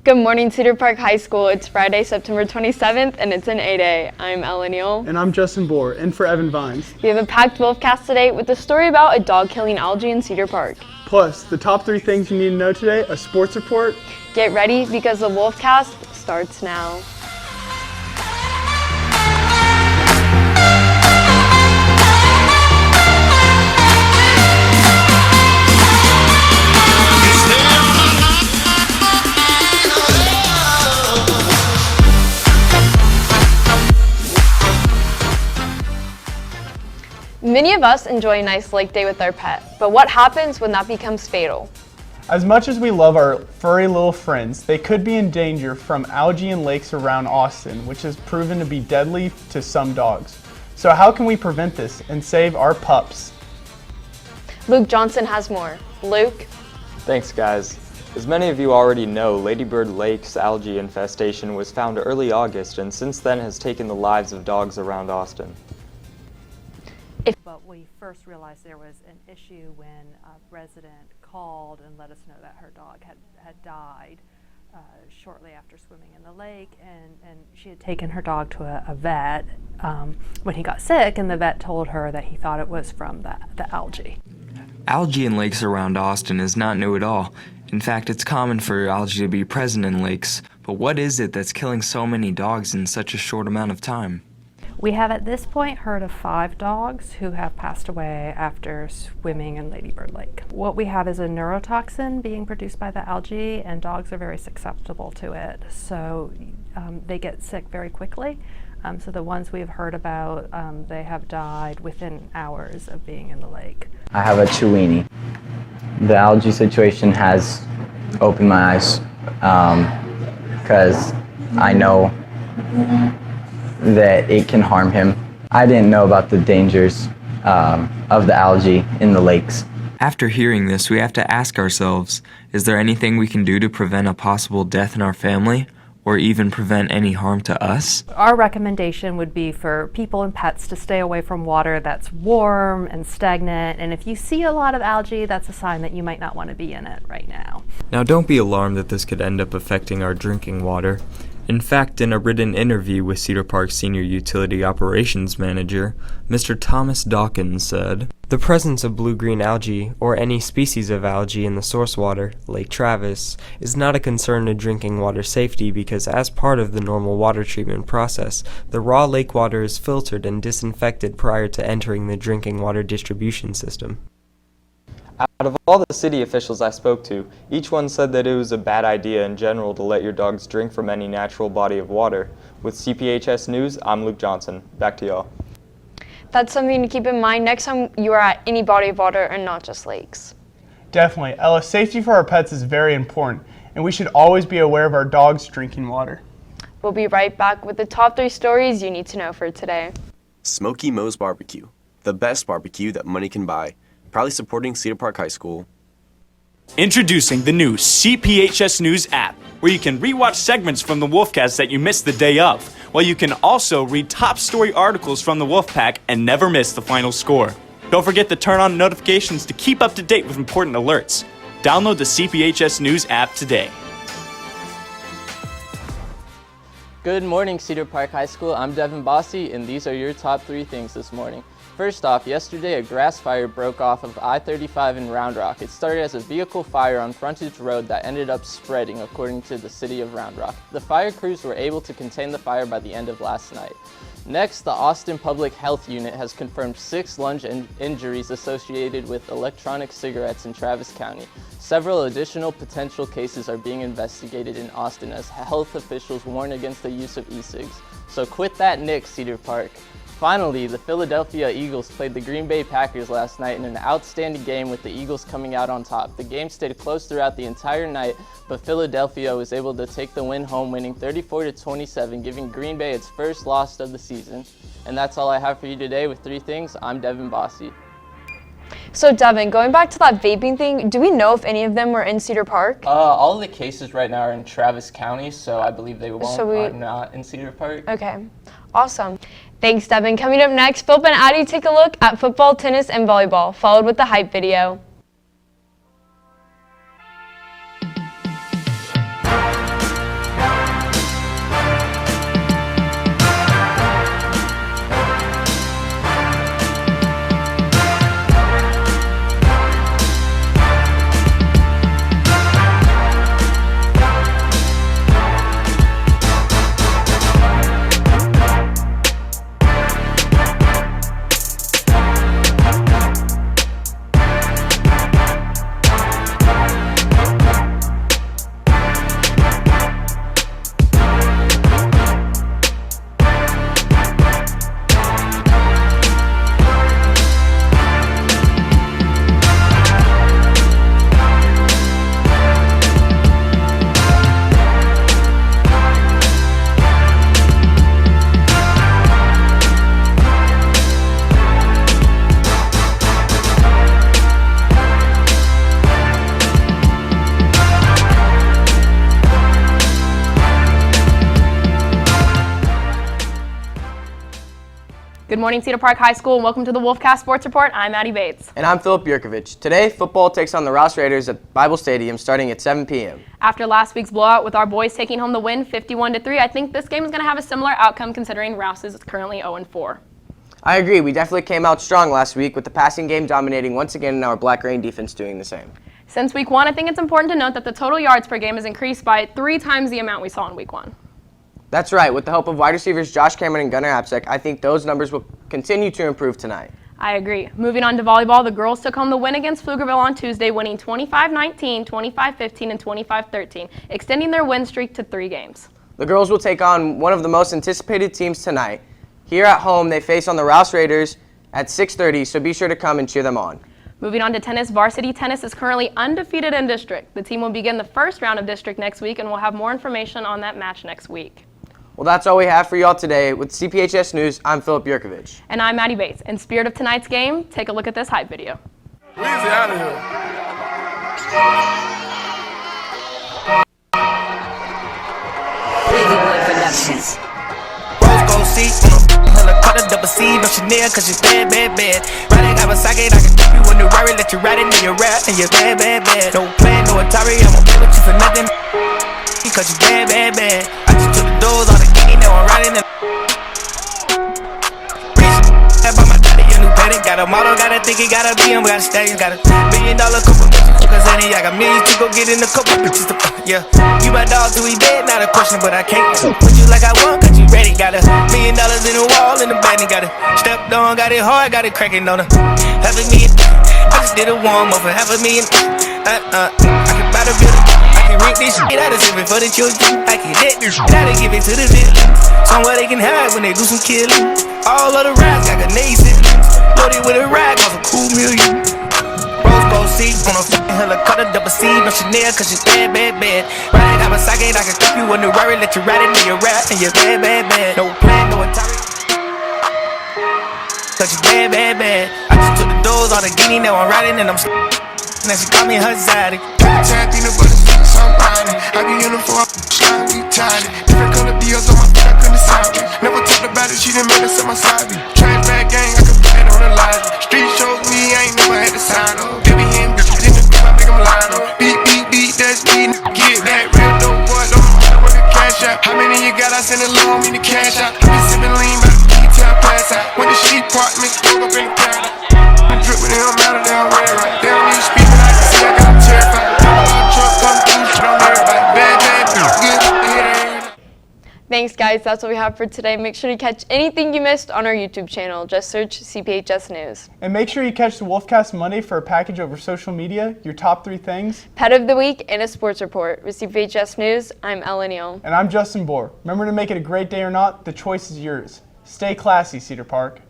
Good morning, Cedar Park High School. It's Friday, September 27th, and it's an 8A. I'm Ellen Neal. And I'm Justin Bohr, in for Evan Vines. We have a packed Wolfcast today with a story about a dog killing algae in Cedar Park. Plus, the top 3 things you need to know today, a sports report. Get ready because the Wolfcast starts now. Many of us enjoy a nice lake day with our pet, but what happens when that becomes fatal? As much as we love our furry little friends, they could be in danger from algae in lakes around Austin, which has proven to be deadly to some dogs. So how can we prevent this and save our pups? Luke Johnson has more. Luke? Thanks, guys. As many of you already know, Ladybird Lake's algae infestation was found early August and since then has taken the lives of dogs around Austin. But we first realized there was an issue when a resident called and let us know that her dog had died shortly after swimming in the lake, and she had taken her dog to a vet when he got sick, and the vet told her that he thought it was from the algae. Algae in lakes around Austin is not new at all. In fact, it's common for algae to be present in lakes, but what is it that's killing so many dogs in such a short amount of time? We have at this point heard of 5 dogs who have passed away after swimming in Ladybird Lake. What we have is a neurotoxin being produced by the algae, and dogs are very susceptible to it. So they get sick very quickly. So the ones we've heard about, they have died within hours of being in the lake. I have a Chiweenie. The algae situation has opened my eyes because I know that it can harm him. I didn't know about the dangers of the algae in the lakes. After hearing this, we have to ask ourselves, is there anything we can do to prevent a possible death in our family, or even prevent any harm to us? Our recommendation would be for people and pets to stay away from water that's warm and stagnant, and if you see a lot of algae, that's a sign that you might not want to be in it right now. Now, don't be alarmed that this could end up affecting our drinking water. In fact, in a written interview with Cedar Park Senior Utility Operations Manager, Mr. Thomas Dawkins said, "The presence of blue-green algae, or any species of algae in the source water, Lake Travis, is not a concern to drinking water safety because as part of the normal water treatment process, the raw lake water is filtered and disinfected prior to entering the drinking water distribution system." Out of all the city officials I spoke to, each one said that it was a bad idea in general to let your dogs drink from any natural body of water. With CPHS News, I'm Luke Johnson. Back to y'all. That's something to keep in mind next time you are at any body of water and not just lakes. Definitely. Ella, safety for our pets is very important, and we should always be aware of our dogs drinking water. We'll be right back with the top 3 stories you need to know for today. Smoky Moe's Barbecue, the best barbecue that money can buy. Proudly supporting Cedar Park High School. Introducing the new CPHS News app, where you can rewatch segments from the Wolfcast that you missed the day of, while you can also read top story articles from the Wolfpack and never miss the final score. Don't forget to turn on notifications to keep up to date with important alerts. Download the CPHS News app today. Good morning, Cedar Park High School. I'm Devin Bossy, and these are your top 3 things this morning. First off, yesterday a grass fire broke off of I-35 in Round Rock. It started as a vehicle fire on Frontage Road that ended up spreading, according to the city of Round Rock. The fire crews were able to contain the fire by the end of last night. Next, the Austin Public Health Unit has confirmed 6 lung injuries associated with electronic cigarettes in Travis County. Several additional potential cases are being investigated in Austin as health officials warn against the use of e-cigs. So quit that nick, Cedar Park. Finally, the Philadelphia Eagles played the Green Bay Packers last night in an outstanding game with the Eagles coming out on top. The game stayed close throughout the entire night, but Philadelphia was able to take the win home, winning 34-27, giving Green Bay its first loss of the season. And that's all I have for you today with 3 things. I'm Devin Bossy. So Devin, going back to that vaping thing, do we know if any of them were in Cedar Park? All of the cases right now are in Travis County, so I believe they are not in Cedar Park. Okay, awesome. Thanks, Devin. Coming up next, Philip and Addie take a look at football, tennis, and volleyball, followed with the hype video. Good morning, Cedar Park High School, and welcome to the Wolfcast Sports Report. I'm Addie Bates. And I'm Philip Yurkovich. Today, football takes on the Rouse Raiders at Bible Stadium starting at 7 p.m. After last week's blowout with our boys taking home the win 51-3, I think this game is going to have a similar outcome considering Rouse is currently 0-4. I agree. We definitely came out strong last week with the passing game dominating once again and our Black Rain defense doing the same. Since week 1, I think it's important to note that the total yards per game has increased by 3 times the amount we saw in week 1. That's right. With the help of wide receivers Josh Cameron and Gunnar Apsek, I think those numbers will continue to improve tonight. I agree. Moving on to volleyball, the girls took home the win against Pflugerville on Tuesday, winning 25-19, 25-15, and 25-13, extending their win streak to 3 games. The girls will take on one of the most anticipated teams tonight. Here at home, they face on the Rouse Raiders at 6:30, so be sure to come and cheer them on. Moving on to tennis, varsity tennis is currently undefeated in district. The team will begin the first round of district next week, and we'll have more information on that match next week. Well, that's all we have for y'all today. With CPHS News, I'm Philip Yurkovich. And I'm Maddie Bates. In spirit of tonight's game, take a look at this hype video. Weezy out of here. Productions. Rose gold seat on a helicopter, double C, no Chanel, cause you bad, bad, bad. Riding Kawasaki, I can keep you on the Rari, let you ride it in your rap, and you're bad, bad, bad. No plan, no Atari, I'ma play with you for nothing, cause you bad, bad, bad. I just took the doors on the game, now I'm riding in. By my daddy, a new petty, got a model, got a thinking, got a BM, got a stallion, got a $1 million couple bitches, cause any, I got millions to go get in a couple bitches to yeah. You my dog till we dead, not a question, but I can't put you like I want, cause you ready, got $1 million in the wall, in the bed, and got it stepped on, got it hard, got it cracking on her, $500,000, I just did a warm up for $500,000, I can buy the building, I can rent this shit, I just save it for the children, I can hit this shit, I give it to the villains, somewhere they can hide when they do some killing. All of the rides got grenades in them. Loaded with a ride, cost a cool million. Rose gold seat on a f***ing helicopter, double C, no Chanel, cause you bad, bad, bad. Riding Kawasaki, I can keep you on the Rari, let you ride it in your rap, and you're bad, bad, bad. No plan, no Atari, cause you bad, bad, bad. I just took the doors on the guinea, now I'm riding and I'm now she call me her zaddy. Tap peanut butter sticks, I'm riding. I be uniform, slime, we tied it. Different color deals on my feet, I couldn't decide it. Never talked about it, she done made us at my side. Trash bag gang, I can put it on the line. Street shows me, I ain't never had to sign up. Baby, him, bitches in the group, I make them line up. Beat, beat, beat, that's me, get that real dope boy, don't matter what the cash out. How many you got, I send it low, me the cash out. I be sipping lean, but the detail pass out. When the sheet part, mix, broke up in the crowd. I drip with it, don't matter, they don't wear right. They don't need to speak, but I can see I got them terrified. Truck come through, shit on everybody. Bad, bad, good, Thanks, guys. That's what we have for today. Make sure to catch anything you missed on our YouTube channel. Just search CPHS News. And make sure you catch the Wolfcast Monday for a package over social media, your top 3 things, Pet of the Week, and a sports report. With CPHS News, I'm Ellen Neal. And I'm Justin Bohr. Remember to make it a great day or not, the choice is yours. Stay classy, Cedar Park.